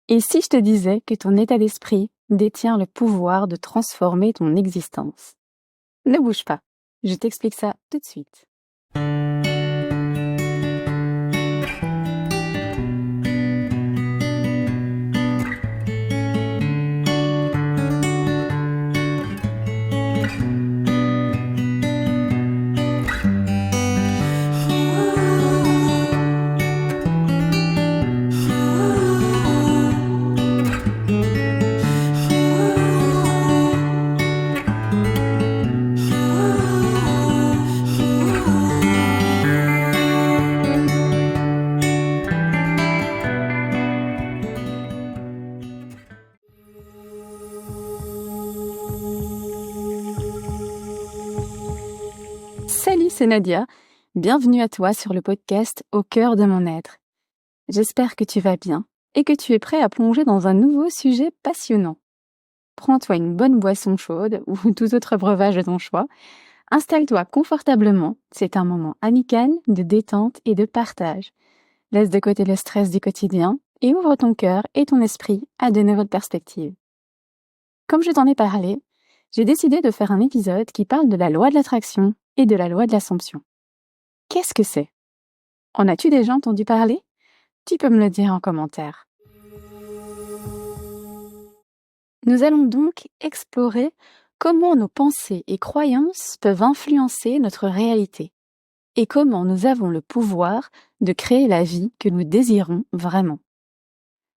Et si je te disais que ton état d'esprit détient le pouvoir de transformer ton existence? Ne bouge pas, je t'explique ça tout de suite. Salut, c'est Nadia. Bienvenue à toi sur le podcast Au cœur de mon être. J'espère que tu vas bien et que tu es prêt à plonger dans un nouveau sujet passionnant. Prends-toi une bonne boisson chaude ou tout autre breuvage de ton choix. Installe-toi confortablement, c'est un moment amical de détente et de partage. Laisse de côté le stress du quotidien et ouvre ton cœur et ton esprit à de nouvelles perspectives. Comme je t'en ai parlé, j'ai décidé de faire un épisode qui parle de la loi de l'attraction et de la loi de l'assomption. Qu'est-ce que c'est? En as-tu déjà entendu parler? Tu peux me le dire en commentaire. Nous allons donc explorer comment nos pensées et croyances peuvent influencer notre réalité et comment nous avons le pouvoir de créer la vie que nous désirons vraiment.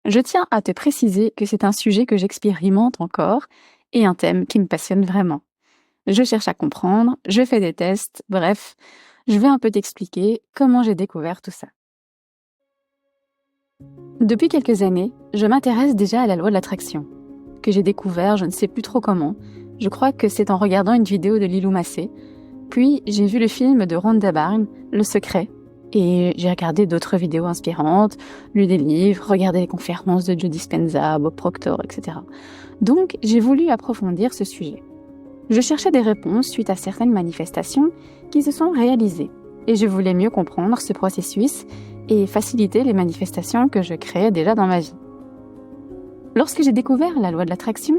Je tiens à te préciser que c'est un sujet que j'expérimente encore et un thème qui me passionne vraiment. Je cherche à comprendre, je fais des tests, bref, je vais un peu t'expliquer comment j'ai découvert tout ça. Depuis quelques années, je m'intéresse déjà à la loi de l'attraction, que j'ai découvert je ne sais plus trop comment. Je crois que c'est en regardant une vidéo de Lilou Massé. Puis j'ai vu le film de Rhonda Byrne, Le Secret, et j'ai regardé d'autres vidéos inspirantes, lu des livres, regardé les conférences de Joe Dispenza, Bob Proctor, etc. Donc j'ai voulu approfondir ce sujet. Je cherchais des réponses suite à certaines manifestations qui se sont réalisées, et je voulais mieux comprendre ce processus et faciliter les manifestations que je créais déjà dans ma vie. Lorsque j'ai découvert la loi de l'attraction,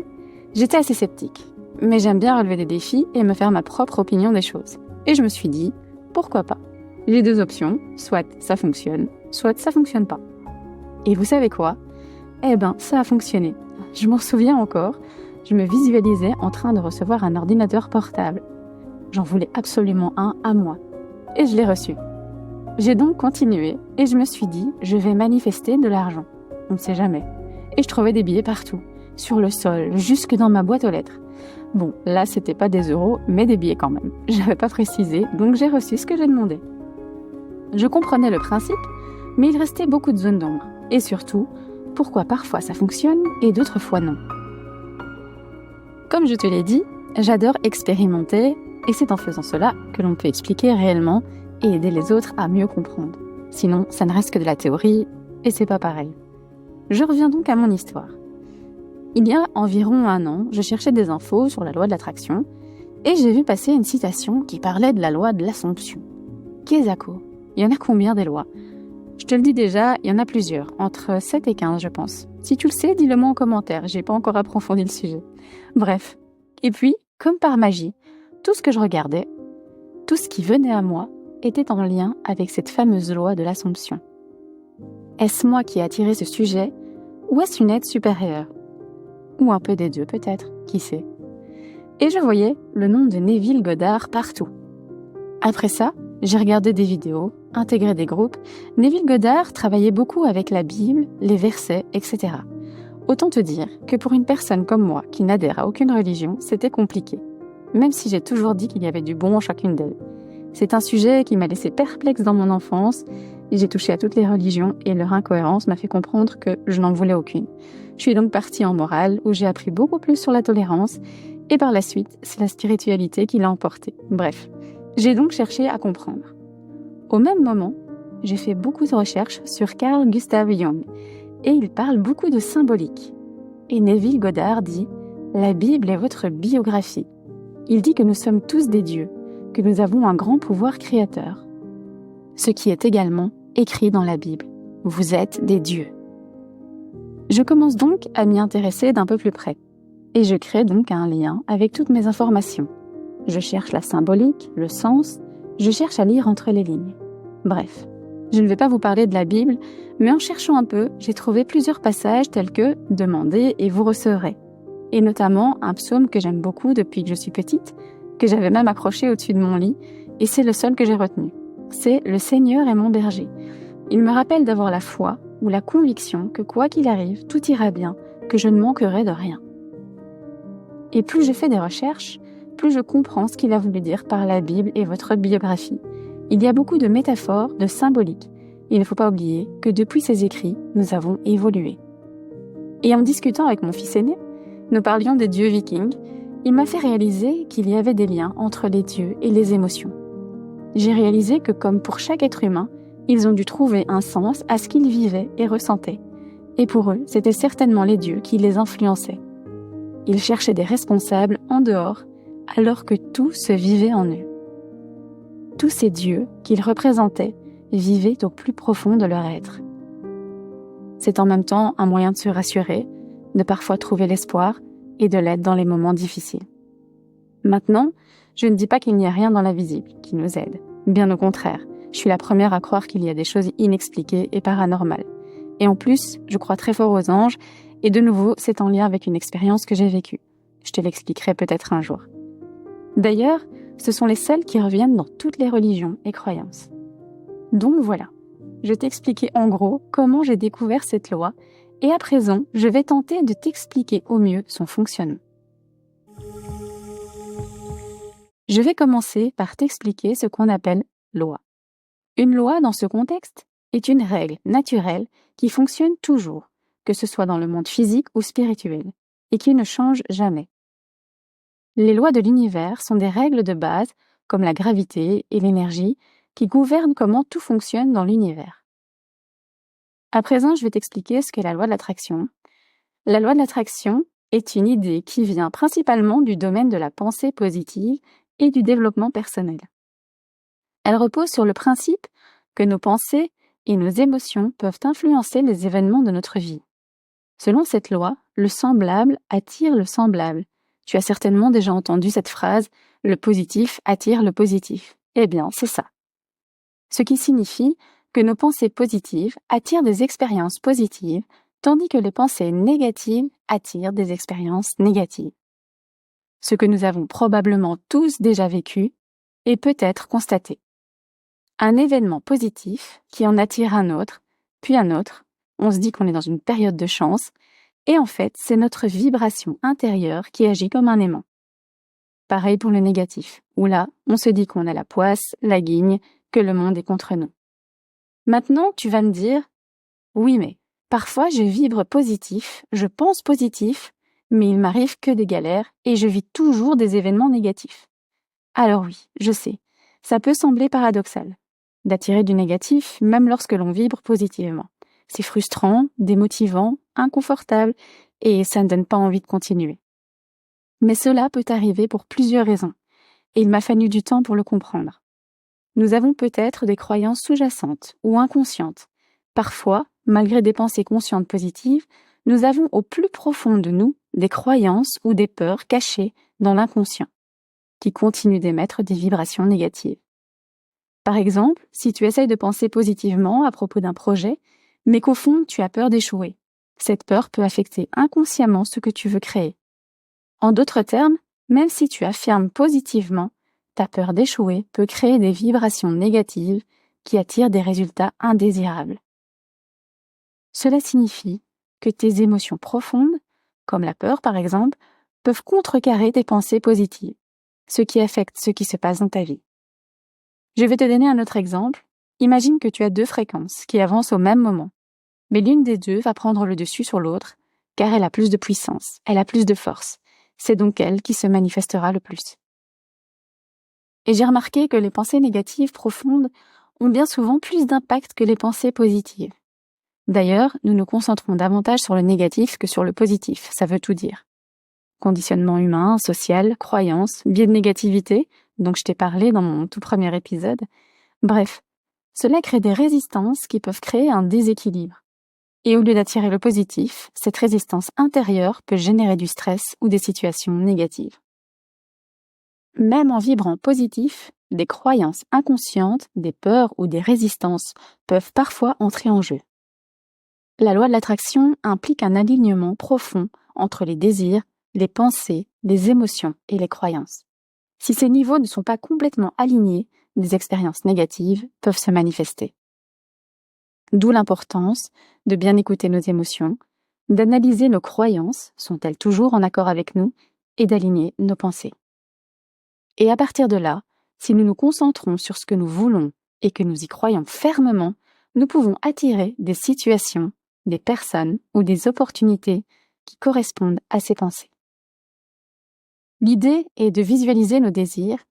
j'étais assez sceptique, mais j'aime bien relever des défis et me faire ma propre opinion des choses. Et je me suis dit, pourquoi pas? J'ai deux options, soit ça fonctionne, soit ça fonctionne pas. Et vous savez quoi? Ça a fonctionné. Je m'en souviens encore, je me visualisais en train de recevoir un ordinateur portable. J'en voulais absolument un à moi. Et je l'ai reçu. J'ai donc continué et je me suis dit, je vais manifester de l'argent. On ne sait jamais. Et je trouvais des billets partout, sur le sol, jusque dans ma boîte aux lettres. Bon, là, c'était pas des euros, mais des billets quand même. J'avais pas précisé, donc j'ai reçu ce que j'ai demandé. Je comprenais le principe, mais il restait beaucoup de zones d'ombre. Et surtout, pourquoi parfois ça fonctionne et d'autres fois non. Comme je te l'ai dit, j'adore expérimenter, et c'est en faisant cela que l'on peut expliquer réellement et aider les autres à mieux comprendre. Sinon, ça ne reste que de la théorie, et c'est pas pareil. Je reviens donc à mon histoire. Il y a environ 1 an, je cherchais des infos sur la loi de l'attraction et j'ai vu passer une citation qui parlait de la loi de l'assomption. Kezako, il y en a combien des lois? Je te le dis déjà, il y en a plusieurs, entre 7 et 15 je pense. Si tu le sais, dis-le moi en commentaire, j'ai pas encore approfondi le sujet. Bref, et puis, comme par magie, tout ce que je regardais, tout ce qui venait à moi, était en lien avec cette fameuse loi de l'assomption. Est-ce moi qui ai attiré ce sujet, ou est-ce une aide supérieure? Ou un peu des deux peut-être, qui sait? Et je voyais le nom de Neville Goddard partout. Après ça, j'ai regardé des vidéos, intégré des groupes. Neville Goddard travaillait beaucoup avec la Bible, les versets, etc. Autant te dire que pour une personne comme moi, qui n'adhère à aucune religion, c'était compliqué. Même si j'ai toujours dit qu'il y avait du bon en chacune d'elles. C'est un sujet qui m'a laissé perplexe dans mon enfance. J'ai touché à toutes les religions et leur incohérence m'a fait comprendre que je n'en voulais aucune. Je suis donc partie en morale où j'ai appris beaucoup plus sur la tolérance et par la suite, c'est la spiritualité qui l'a emporté. Bref, j'ai donc cherché à comprendre. Au même moment, j'ai fait beaucoup de recherches sur Carl Gustav Jung et il parle beaucoup de symbolique. Et Neville Goddard dit « La Bible est votre biographie ». Il dit que nous sommes tous des dieux, que nous avons un grand pouvoir créateur. Ce qui est également écrit dans la Bible. Vous êtes des dieux. Je commence donc à m'y intéresser d'un peu plus près. Et je crée donc un lien avec toutes mes informations. Je cherche la symbolique, le sens, je cherche à lire entre les lignes. Bref, je ne vais pas vous parler de la Bible, mais en cherchant un peu, j'ai trouvé plusieurs passages tels que « Demandez et vous recevrez ». Et notamment un psaume que j'aime beaucoup depuis que je suis petite, que j'avais même accroché au-dessus de mon lit, et c'est le seul que j'ai retenu. C'est « Le Seigneur est mon berger ». Il me rappelle d'avoir la foi ou la conviction que quoi qu'il arrive, tout ira bien, que je ne manquerai de rien. Et plus je fais des recherches, plus je comprends ce qu'il a voulu dire par la Bible et votre biographie. Il y a beaucoup de métaphores, de symboliques. Il ne faut pas oublier que depuis ces écrits, nous avons évolué. Et en discutant avec mon fils aîné, nous parlions des dieux vikings. Il m'a fait réaliser qu'il y avait des liens entre les dieux et les émotions. J'ai réalisé que comme pour chaque être humain, ils ont dû trouver un sens à ce qu'ils vivaient et ressentaient. Et pour eux, c'était certainement les dieux qui les influençaient. Ils cherchaient des responsables en dehors, alors que tout se vivait en eux. Tous ces dieux qu'ils représentaient vivaient au plus profond de leur être. C'est en même temps un moyen de se rassurer, de parfois trouver l'espoir et de l'aide dans les moments difficiles. Maintenant, je ne dis pas qu'il n'y a rien dans l'invisible qui nous aide. Bien au contraire, je suis la première à croire qu'il y a des choses inexpliquées et paranormales. Et en plus, je crois très fort aux anges, et de nouveau, c'est en lien avec une expérience que j'ai vécue. Je te l'expliquerai peut-être un jour. D'ailleurs, ce sont les seuls qui reviennent dans toutes les religions et croyances. Donc voilà, je t'ai expliqué en gros comment j'ai découvert cette loi, et à présent, je vais tenter de t'expliquer au mieux son fonctionnement. Je vais commencer par t'expliquer ce qu'on appelle loi. Une loi, dans ce contexte, est une règle naturelle qui fonctionne toujours, que ce soit dans le monde physique ou spirituel, et qui ne change jamais. Les lois de l'univers sont des règles de base, comme la gravité et l'énergie, qui gouvernent comment tout fonctionne dans l'univers. À présent, je vais t'expliquer ce qu'est la loi de l'attraction. La loi de l'attraction est une idée qui vient principalement du domaine de la pensée positive et du développement personnel. Elle repose sur le principe que nos pensées et nos émotions peuvent influencer les événements de notre vie. Selon cette loi, le semblable attire le semblable. Tu as certainement déjà entendu cette phrase « le positif attire le positif ». Eh bien, c'est ça. Ce qui signifie que nos pensées positives attirent des expériences positives, tandis que les pensées négatives attirent des expériences négatives. Ce que nous avons probablement tous déjà vécu et peut-être constaté. Un événement positif qui en attire un autre, puis un autre, on se dit qu'on est dans une période de chance, et en fait, c'est notre vibration intérieure qui agit comme un aimant. Pareil pour le négatif, où là, on se dit qu'on a la poisse, la guigne, que le monde est contre nous. Maintenant, tu vas me dire, oui, mais parfois je vibre positif, je pense positif, mais il m'arrive que des galères et je vis toujours des événements négatifs. Alors oui, je sais, ça peut sembler paradoxal d'attirer du négatif même lorsque l'on vibre positivement. C'est frustrant, démotivant, inconfortable et ça ne donne pas envie de continuer. Mais cela peut arriver pour plusieurs raisons et il m'a fallu du temps pour le comprendre. Nous avons peut-être des croyances sous-jacentes ou inconscientes. Parfois, malgré des pensées conscientes positives, nous avons au plus profond de nous des croyances ou des peurs cachées dans l'inconscient, qui continuent d'émettre des vibrations négatives. Par exemple, si tu essayes de penser positivement à propos d'un projet, mais qu'au fond tu as peur d'échouer, cette peur peut affecter inconsciemment ce que tu veux créer. En d'autres termes, même si tu affirmes positivement, ta peur d'échouer peut créer des vibrations négatives qui attirent des résultats indésirables. Cela signifie que tes émotions profondes, comme la peur par exemple, peuvent contrecarrer tes pensées positives, ce qui affecte ce qui se passe dans ta vie. Je vais te donner un autre exemple. Imagine que tu as deux fréquences qui avancent au même moment, mais l'une des deux va prendre le dessus sur l'autre, car elle a plus de puissance, elle a plus de force. C'est donc elle qui se manifestera le plus. Et j'ai remarqué que les pensées négatives profondes ont bien souvent plus d'impact que les pensées positives. D'ailleurs, nous nous concentrons davantage sur le négatif que sur le positif, ça veut tout dire. Conditionnement humain, social, croyances, biais de négativité, dont je t'ai parlé dans mon tout premier épisode. Bref, cela crée des résistances qui peuvent créer un déséquilibre. Et au lieu d'attirer le positif, cette résistance intérieure peut générer du stress ou des situations négatives. Même en vibrant positif, des croyances inconscientes, des peurs ou des résistances peuvent parfois entrer en jeu. La loi de l'attraction implique un alignement profond entre les désirs, les pensées, les émotions et les croyances. Si ces niveaux ne sont pas complètement alignés, des expériences négatives peuvent se manifester. D'où l'importance de bien écouter nos émotions, d'analyser nos croyances, sont-elles toujours en accord avec nous, et d'aligner nos pensées. Et à partir de là, si nous nous concentrons sur ce que nous voulons et que nous y croyons fermement, nous pouvons attirer des situations, des personnes ou des opportunités qui correspondent à ces pensées. L'idée est de visualiser nos désirs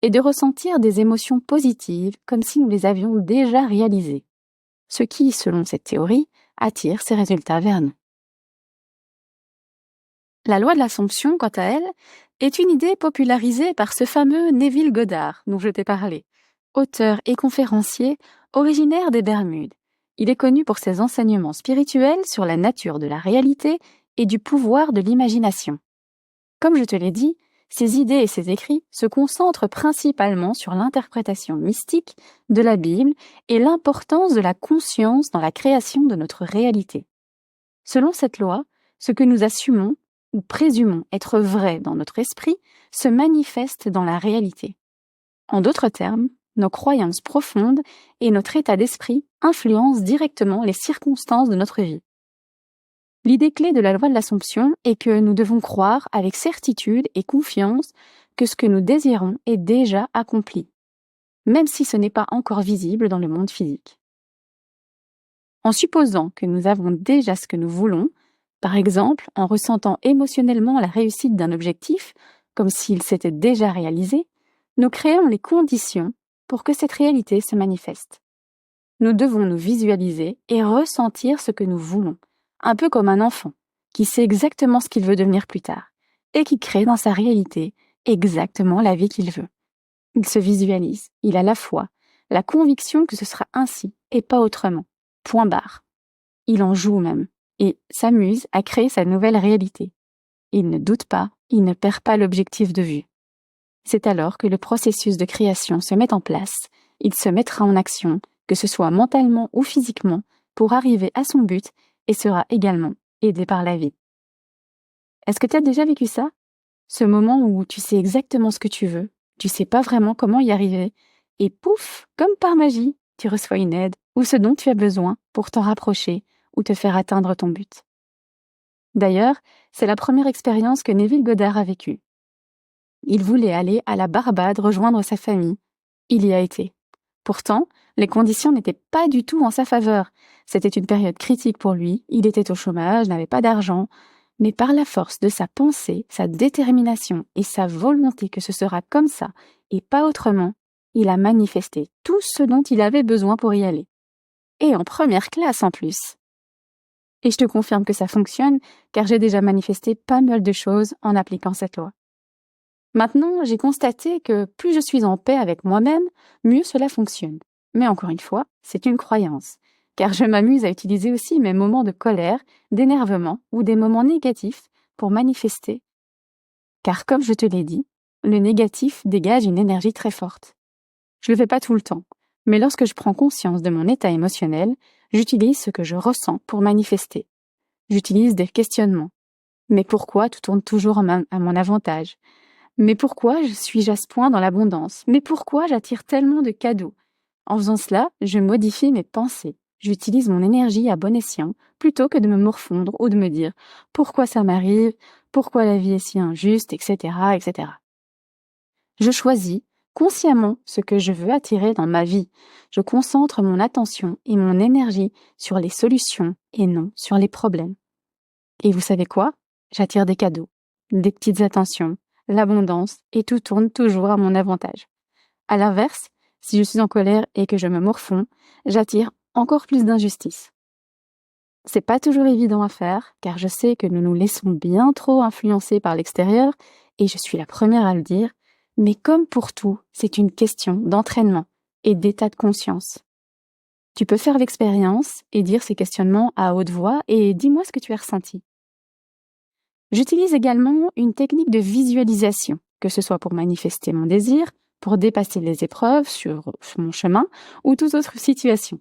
et de ressentir des émotions positives comme si nous les avions déjà réalisées, ce qui, selon cette théorie, attire ces résultats vers nous. La loi de l'Assomption, quant à elle, est une idée popularisée par ce fameux Neville Goddard dont je t'ai parlé, auteur et conférencier originaire des Bermudes. Il est connu pour ses enseignements spirituels sur la nature de la réalité et du pouvoir de l'imagination. Comme je te l'ai dit, ses idées et ses écrits se concentrent principalement sur l'interprétation mystique de la Bible et l'importance de la conscience dans la création de notre réalité. Selon cette loi, ce que nous assumons ou présumons être vrai dans notre esprit se manifeste dans la réalité. En d'autres termes, nos croyances profondes et notre état d'esprit influencent directement les circonstances de notre vie. L'idée clé de la loi de l'Assomption est que nous devons croire avec certitude et confiance que ce que nous désirons est déjà accompli, même si ce n'est pas encore visible dans le monde physique. En supposant que nous avons déjà ce que nous voulons, par exemple en ressentant émotionnellement la réussite d'un objectif, comme s'il s'était déjà réalisé, nous créons les conditions pour que cette réalité se manifeste. Nous devons nous visualiser et ressentir ce que nous voulons, un peu comme un enfant qui sait exactement ce qu'il veut devenir plus tard et qui crée dans sa réalité exactement la vie qu'il veut. Il se visualise, il a la foi, la conviction que ce sera ainsi et pas autrement. Point barre. Il en joue même et s'amuse à créer sa nouvelle réalité. Il ne doute pas, il ne perd pas l'objectif de vue. C'est alors que le processus de création se met en place, il se mettra en action, que ce soit mentalement ou physiquement, pour arriver à son but et sera également aidé par la vie. Est-ce que tu as déjà vécu ça? Ce moment où tu sais exactement ce que tu veux, tu sais pas vraiment comment y arriver, et pouf, comme par magie, tu reçois une aide ou ce dont tu as besoin pour t'en rapprocher ou te faire atteindre ton but. D'ailleurs, c'est la première expérience que Neville Goddard a vécue. Il voulait aller à la Barbade rejoindre sa famille. Il y a été. Pourtant, les conditions n'étaient pas du tout en sa faveur. C'était une période critique pour lui, il était au chômage, n'avait pas d'argent, mais par la force de sa pensée, sa détermination et sa volonté que ce sera comme ça et pas autrement, il a manifesté tout ce dont il avait besoin pour y aller. Et en première classe en plus. Et je te confirme que ça fonctionne, car j'ai déjà manifesté pas mal de choses en appliquant cette loi. Maintenant, j'ai constaté que plus je suis en paix avec moi-même, mieux cela fonctionne. Mais encore une fois, c'est une croyance, car je m'amuse à utiliser aussi mes moments de colère, d'énervement ou des moments négatifs pour manifester. Car comme je te l'ai dit, le négatif dégage une énergie très forte. Je le fais pas tout le temps, mais lorsque je prends conscience de mon état émotionnel, j'utilise ce que je ressens pour manifester. J'utilise des questionnements. Mais pourquoi tout tourne toujours à mon avantage? Mais pourquoi suis-je à ce point dans l'abondance? Mais pourquoi j'attire tellement de cadeaux? En faisant cela, je modifie mes pensées. J'utilise mon énergie à bon escient, plutôt que de me morfondre ou de me dire « pourquoi ça m'arrive? Pourquoi la vie est si injuste? etc. etc. » Je choisis consciemment ce que je veux attirer dans ma vie. Je concentre mon attention et mon énergie sur les solutions et non sur les problèmes. Et vous savez quoi? J'attire des cadeaux, des petites attentions, l'abondance, et tout tourne toujours à mon avantage. À l'inverse, si je suis en colère et que je me morfonds, j'attire encore plus d'injustice. C'est pas toujours évident à faire, car je sais que nous nous laissons bien trop influencer par l'extérieur, et je suis la première à le dire, mais comme pour tout, c'est une question d'entraînement et d'état de conscience. Tu peux faire l'expérience et dire ces questionnements à haute voix et dis-moi ce que tu as ressenti. J'utilise également une technique de visualisation, que ce soit pour manifester mon désir, pour dépasser les épreuves sur mon chemin ou toute autre situation.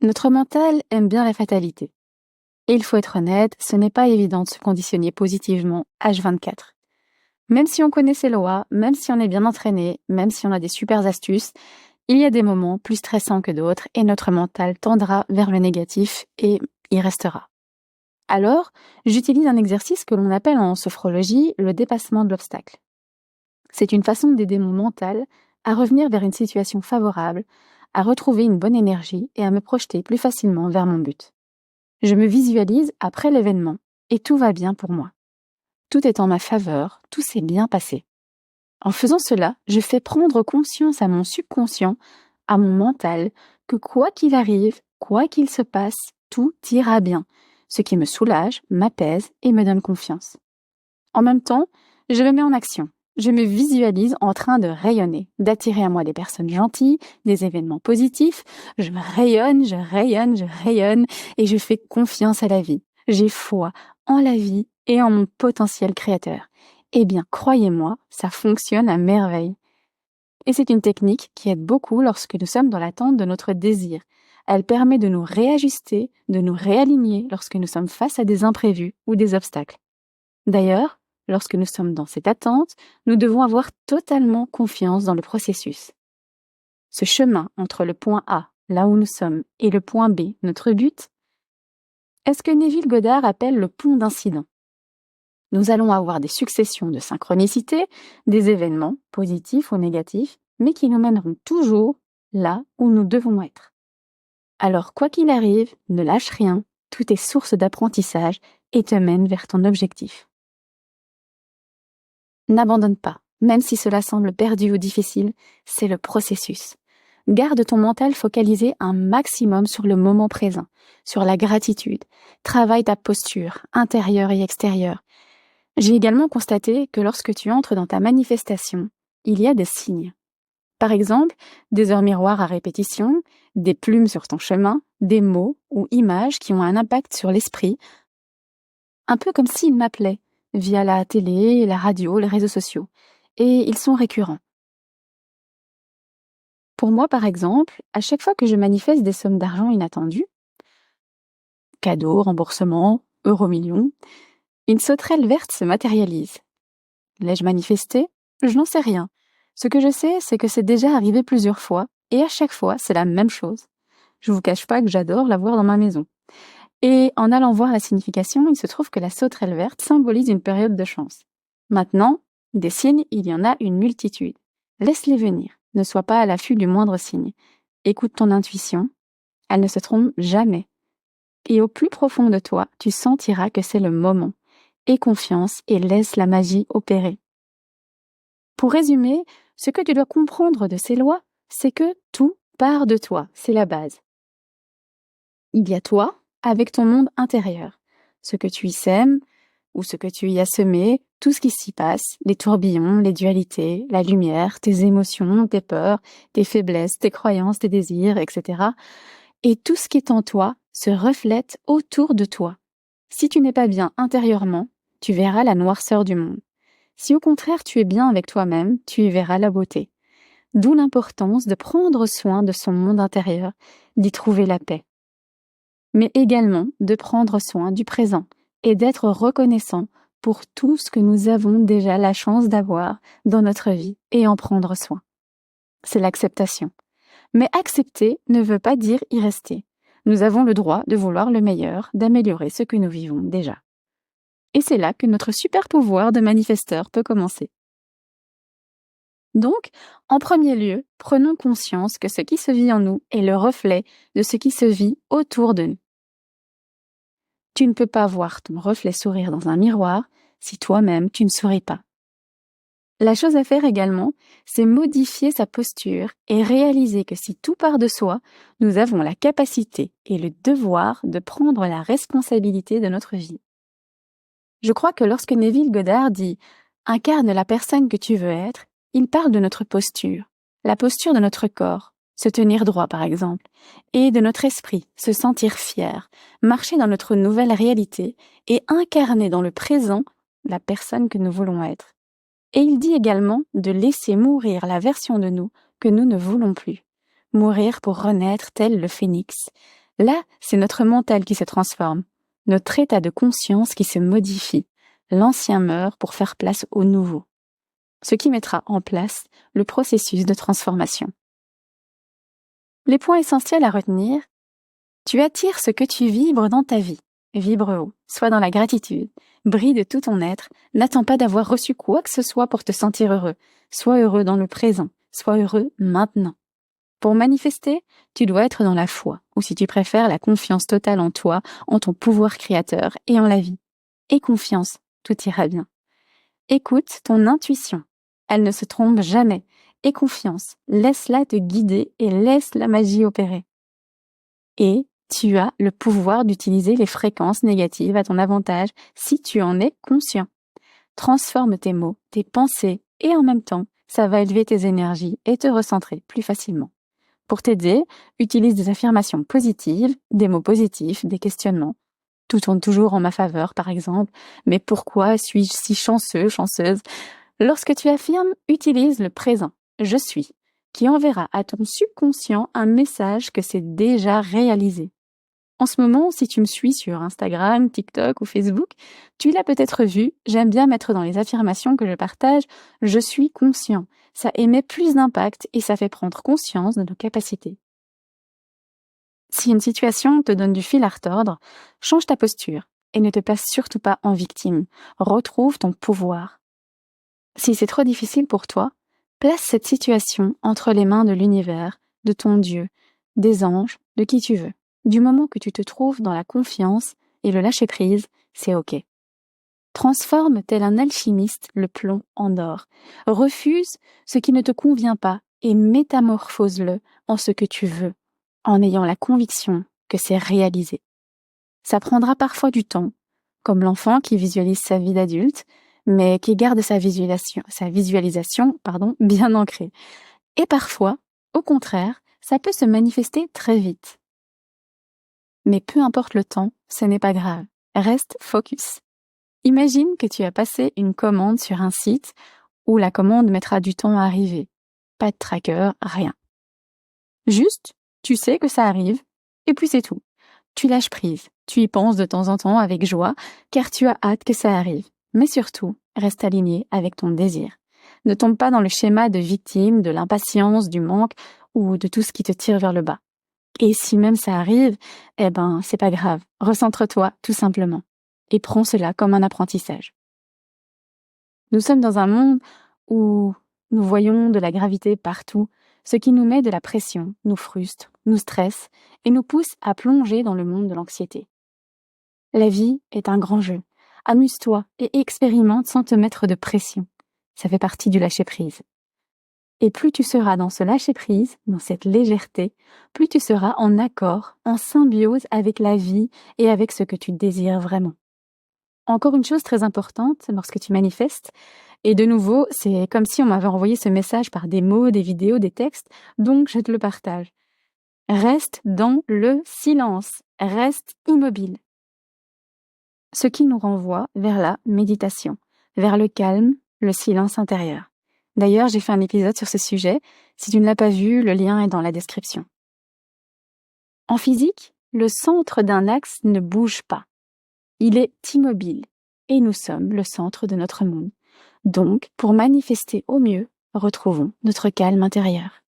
Notre mental aime bien la fatalité. Et il faut être honnête, ce n'est pas évident de se conditionner positivement H24. Même si on connaît ses lois, même si on est bien entraîné, même si on a des super astuces, il y a des moments plus stressants que d'autres et notre mental tendra vers le négatif et y restera. Alors, j'utilise un exercice que l'on appelle en sophrologie le dépassement de l'obstacle. C'est une façon d'aider mon mental à revenir vers une situation favorable, à retrouver une bonne énergie et à me projeter plus facilement vers mon but. Je me visualise après l'événement et tout va bien pour moi. Tout est en ma faveur, tout s'est bien passé. En faisant cela, je fais prendre conscience à mon subconscient, à mon mental, que quoi qu'il arrive, quoi qu'il se passe, tout ira bien, ce qui me soulage, m'apaise et me donne confiance. En même temps, je me mets en action. Je me visualise en train de rayonner, d'attirer à moi des personnes gentilles, des événements positifs. Je rayonne, je rayonne, je rayonne et je fais confiance à la vie. J'ai foi en la vie et en mon potentiel créateur. Eh bien, croyez-moi, ça fonctionne à merveille. Et c'est une technique qui aide beaucoup lorsque nous sommes dans l'attente de notre désir. Elle permet de nous réajuster, de nous réaligner lorsque nous sommes face à des imprévus ou des obstacles. D'ailleurs, lorsque nous sommes dans cette attente, nous devons avoir totalement confiance dans le processus. Ce chemin entre le point A, là où nous sommes, et le point B, notre but, est ce que Neville Goddard appelle le pont d'incident. Nous allons avoir des successions de synchronicités, des événements, positifs ou négatifs, mais qui nous mèneront toujours là où nous devons être. Alors, quoi qu'il arrive, ne lâche rien, tout est source d'apprentissage et te mène vers ton objectif. N'abandonne pas, même si cela semble perdu ou difficile, c'est le processus. Garde ton mental focalisé un maximum sur le moment présent, sur la gratitude. Travaille ta posture, intérieure et extérieure. J'ai également constaté que lorsque tu entres dans ta manifestation, il y a des signes. Par exemple, des heures miroirs à répétition, des plumes sur ton chemin, des mots ou images qui ont un impact sur l'esprit, un peu comme s'ils m'appelaient, via la télé, la radio, les réseaux sociaux. Et ils sont récurrents. Pour moi, par exemple, à chaque fois que je manifeste des sommes d'argent inattendues, cadeaux, remboursements, euro-millions, une sauterelle verte se matérialise. L'ai-je manifesté? Je n'en sais rien. Ce que je sais, c'est que c'est déjà arrivé plusieurs fois, et à chaque fois, c'est la même chose. Je vous cache pas que j'adore la voir dans ma maison. Et en allant voir la signification, il se trouve que la sauterelle verte symbolise une période de chance. Maintenant, des signes, il y en a une multitude. Laisse-les venir. Ne sois pas à l'affût du moindre signe. Écoute ton intuition. Elle ne se trompe jamais. Et au plus profond de toi, tu sentiras que c'est le moment. Aie confiance et laisse la magie opérer. Pour résumer, ce que tu dois comprendre de ces lois, c'est que tout part de toi. C'est la base. Il y a toi avec ton monde intérieur. Ce que tu y sèmes ou ce que tu y as semé, tout ce qui s'y passe, les tourbillons, les dualités, la lumière, tes émotions, tes peurs, tes faiblesses, tes croyances, tes désirs, etc. Et tout ce qui est en toi se reflète autour de toi. Si tu n'es pas bien intérieurement, tu verras la noirceur du monde. Si au contraire tu es bien avec toi-même, tu y verras la beauté. D'où l'importance de prendre soin de son monde intérieur, d'y trouver la paix. Mais également de prendre soin du présent et d'être reconnaissant pour tout ce que nous avons déjà la chance d'avoir dans notre vie et en prendre soin. C'est l'acceptation. Mais accepter ne veut pas dire y rester. Nous avons le droit de vouloir le meilleur, d'améliorer ce que nous vivons déjà. Et c'est là que notre super pouvoir de manifesteur peut commencer. Donc, en premier lieu, prenons conscience que ce qui se vit en nous est le reflet de ce qui se vit autour de nous. Tu ne peux pas voir ton reflet sourire dans un miroir si toi-même tu ne souris pas. La chose à faire également, c'est modifier sa posture et réaliser que si tout part de soi, nous avons la capacité et le devoir de prendre la responsabilité de notre vie. Je crois que lorsque Neville Goddard dit « incarne la personne que tu veux être », il parle de notre posture, la posture de notre corps, se tenir droit par exemple, et de notre esprit, se sentir fier, marcher dans notre nouvelle réalité et incarner dans le présent la personne que nous voulons être. Et il dit également de laisser mourir la version de nous que nous ne voulons plus. Mourir pour renaître tel le phénix. Là, c'est notre mental qui se transforme, notre état de conscience qui se modifie. L'ancien meurt pour faire place au nouveau. Ce qui mettra en place le processus de transformation. Les points essentiels à retenir. Tu attires ce que tu vibres dans ta vie. Vibre haut, sois dans la gratitude, brille de tout ton être, n'attends pas d'avoir reçu quoi que ce soit pour te sentir heureux. Sois heureux dans le présent, sois heureux maintenant. Pour manifester, tu dois être dans la foi, ou si tu préfères, la confiance totale en toi, en ton pouvoir créateur et en la vie. Et confiance, tout ira bien. Écoute ton intuition, elle ne se trompe jamais. Et confiance, laisse-la te guider et laisse la magie opérer. Et tu as le pouvoir d'utiliser les fréquences négatives à ton avantage si tu en es conscient. Transforme tes mots, tes pensées et en même temps, ça va élever tes énergies et te recentrer plus facilement. Pour t'aider, utilise des affirmations positives, des mots positifs, des questionnements. Tout tourne toujours en ma faveur, par exemple. Mais pourquoi suis-je si chanceux, chanceuse? Lorsque tu affirmes, utilise le présent. Je suis, qui enverra à ton subconscient un message que c'est déjà réalisé. En ce moment, si tu me suis sur Instagram, TikTok ou Facebook, tu l'as peut-être vu, j'aime bien mettre dans les affirmations que je partage « je suis conscient ». Ça émet plus d'impact et ça fait prendre conscience de nos capacités. Si une situation te donne du fil à retordre, change ta posture et ne te place surtout pas en victime. Retrouve ton pouvoir. Si c'est trop difficile pour toi, place cette situation entre les mains de l'univers, de ton Dieu, des anges, de qui tu veux. Du moment que tu te trouves dans la confiance et le lâcher-prise, c'est OK. Transforme tel un alchimiste le plomb en or. Refuse ce qui ne te convient pas et métamorphose-le en ce que tu veux, en ayant la conviction que c'est réalisé. Ça prendra parfois du temps, comme l'enfant qui visualise sa vie d'adulte, mais qui garde sa visualisation bien ancrée. Et parfois, au contraire, ça peut se manifester très vite. Mais peu importe le temps, ce n'est pas grave. Reste focus. Imagine que tu as passé une commande sur un site où la commande mettra du temps à arriver. Pas de tracker, rien. Juste, tu sais que ça arrive, et puis c'est tout. Tu lâches prise, tu y penses de temps en temps avec joie, car tu as hâte que ça arrive. Mais surtout, reste aligné avec ton désir. Ne tombe pas dans le schéma de victime, de l'impatience, du manque ou de tout ce qui te tire vers le bas. Et si même ça arrive, c'est pas grave. Recentre-toi, tout simplement. Et prends cela comme un apprentissage. Nous sommes dans un monde où nous voyons de la gravité partout, ce qui nous met de la pression, nous frustre, nous stresse et nous pousse à plonger dans le monde de l'anxiété. La vie est un grand jeu. Amuse-toi et expérimente sans te mettre de pression. Ça fait partie du lâcher-prise. Et plus tu seras dans ce lâcher-prise, dans cette légèreté, plus tu seras en accord, en symbiose avec la vie et avec ce que tu désires vraiment. Encore une chose très importante lorsque tu manifestes, et de nouveau, c'est comme si on m'avait envoyé ce message par des mots, des vidéos, des textes, donc je te le partage. Reste dans le silence, reste immobile. Ce qui nous renvoie vers la méditation, vers le calme, le silence intérieur. D'ailleurs, j'ai fait un épisode sur ce sujet. Si tu ne l'as pas vu, le lien est dans la description. En physique, le centre d'un axe ne bouge pas. Il est immobile et nous sommes le centre de notre monde. Donc, pour manifester au mieux, retrouvons notre calme intérieur.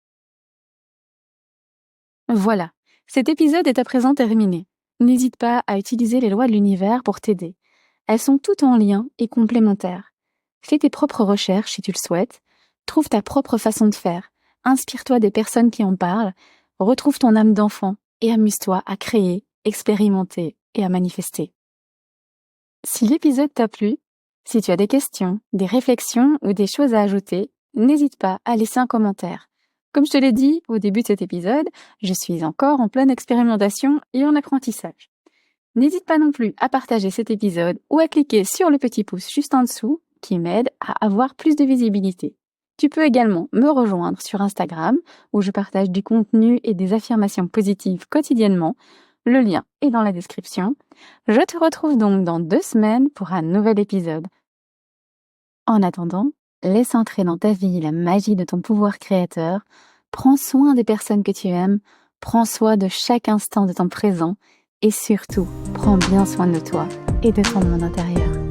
Voilà, cet épisode est à présent terminé. N'hésite pas à utiliser les lois de l'univers pour t'aider. Elles sont toutes en lien et complémentaires. Fais tes propres recherches si tu le souhaites. Trouve ta propre façon de faire. Inspire-toi des personnes qui en parlent. Retrouve ton âme d'enfant et amuse-toi à créer, expérimenter et à manifester. Si l'épisode t'a plu, si tu as des questions, des réflexions ou des choses à ajouter, n'hésite pas à laisser un commentaire. Comme je te l'ai dit au début de cet épisode, je suis encore en pleine expérimentation et en apprentissage. N'hésite pas non plus à partager cet épisode ou à cliquer sur le petit pouce juste en dessous qui m'aide à avoir plus de visibilité. Tu peux également me rejoindre sur Instagram où je partage du contenu et des affirmations positives quotidiennement. Le lien est dans la description. Je te retrouve donc dans 2 semaines pour un nouvel épisode. En attendant, laisse entrer dans ta vie la magie de ton pouvoir créateur. Prends soin des personnes que tu aimes. Prends soin de chaque instant de ton présent. Et surtout, prends bien soin de toi et de ton monde intérieur.